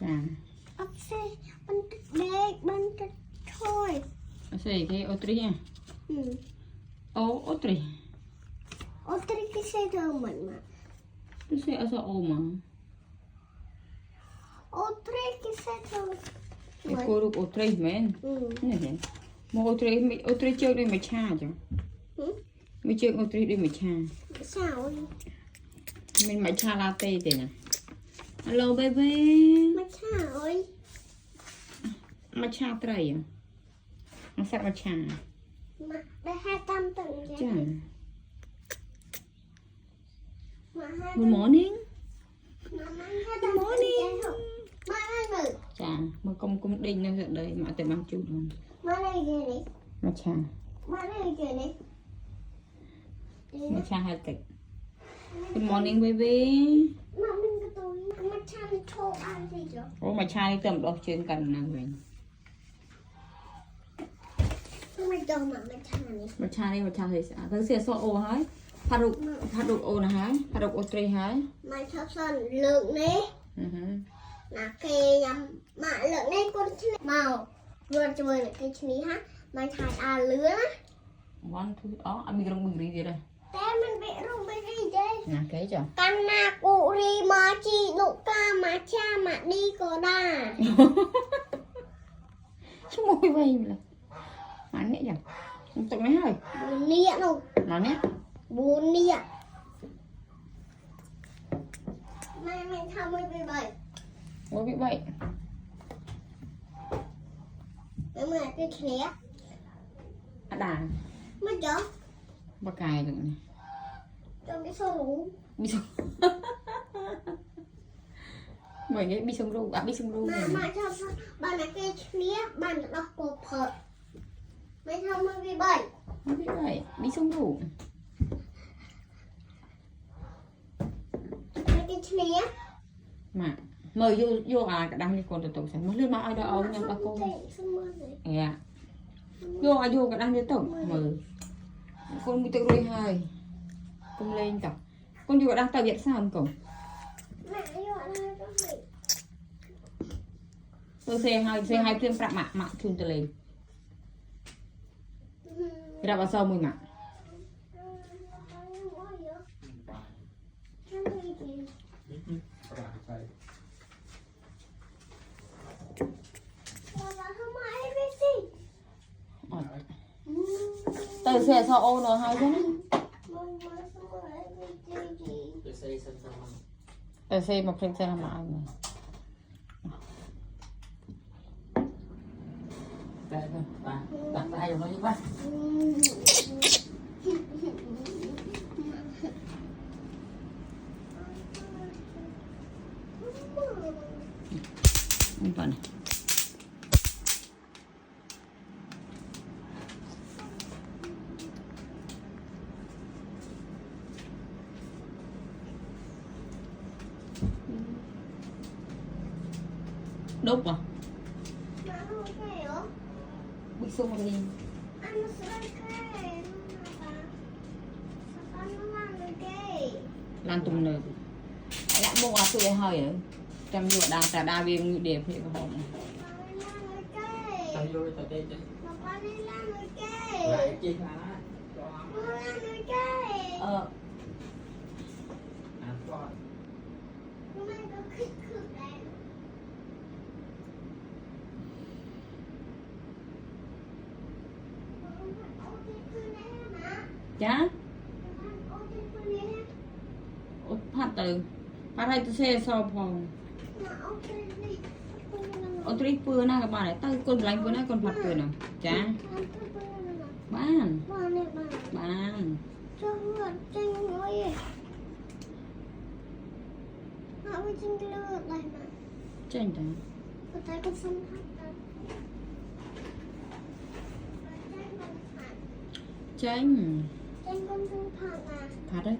จ้าโอเคมันเด็กมันจะช่วยใส่ที่โอตรีอ่ะโอตรีโอตรีก็ใช่เดิมเหมือนมาที่ใส่เอาโอมาโอตรีก็ใช่เดิมไอ้กูรูโอตรีแมนนี่เห็นมาโอตรีเจอได้ไม่ช้าจ้ะไม่เจอโอตรีได้ไม่ช้าสาวมันไม่ช้าลาเต้เต้นะ Hello baby มาช้าโอ้ยมาช้าไตรอ่ะมาสักมาช้ามาได้ให้ตามตึงจ้า Good morning Good morning มาได้เลย จ้ามากุมดิ้งนั่นเลยมาแต่บางจุดมาได้ยังไงมาช้ามาได้ยังไงมาช้าให้ติด Good morning baby มาเป็นกระตุ้นมาช้าที่โชว์อะไรจ้ะโอ้มาช้าที่เติมดอกเชิญกันนะเว้ยไม่โดนมาช้านี่มาช้านี่มาช้าเลยอ่ะตั้งเสียโซโอให้พาดุโอนะฮะพาดุโอตรีให้มาชอบซ่อนเลือกนี้นะเคยำมาเลือกในคนชนิดเมารวนจะเมื่อในชนิดฮะมาถ่ายอาเลือวันทุกอ๋อมีกรงมือรีเลยแต่มันเป็นรูปไม่ดีเด้นะเก๋จ้ะกันนากุรีมาจีนุกามาชามาดีก็ได้ชั่วโมงไปเลยอันนี้จ้ะมันตกไม่ให้บุญเนี่ยลูกมาเนี้ยบุญเนี่ยไม่ทำไม่ไปบ่อยโอ้ยไปไม่เหมือนที่เทียอะด่าไม่เจอปากกายตรงนี้จะไม่ส่งรู้บิชงเหมือนกับบิชงรูอ่ะบิชงรูมาชอบบ้านไหนที่เทียบ้านดอกโกเพิร์ไม่ทำไม่ไปบ่อยไม่ไปบิชงรูไม่ที่เทียมาเมื่อโยอาก็ดังในคนตัวใส่มันเลื่อนมาเอาดาวยังปะโก้เนี่ยโยอาโยก็ดังในตัวมือคนมีตัวรวยให้con lên cả con vừa đang tập viện sao không cậu tôi xe hai phim prạ mạ chun từ lên ra vào sau mùi mạ từ xe sau ô nó hai chứ xe một phần xe làm lại này đây thôi đặt tay vào nó đi bác không phải này đốt à bị sung rồi đi lan tung nở lại bông áo tôi hơi ở trong ruột đang trả đa viên đẹp thì có không vô tới đây chứ lại chi hả chá phát từ phát hay tôi xe so phòng ô tôi vừa na các bạn này tao con lạnh vừa na con phát vừa nào chá ban chanh ta chanh con thương phạt à phạt đấy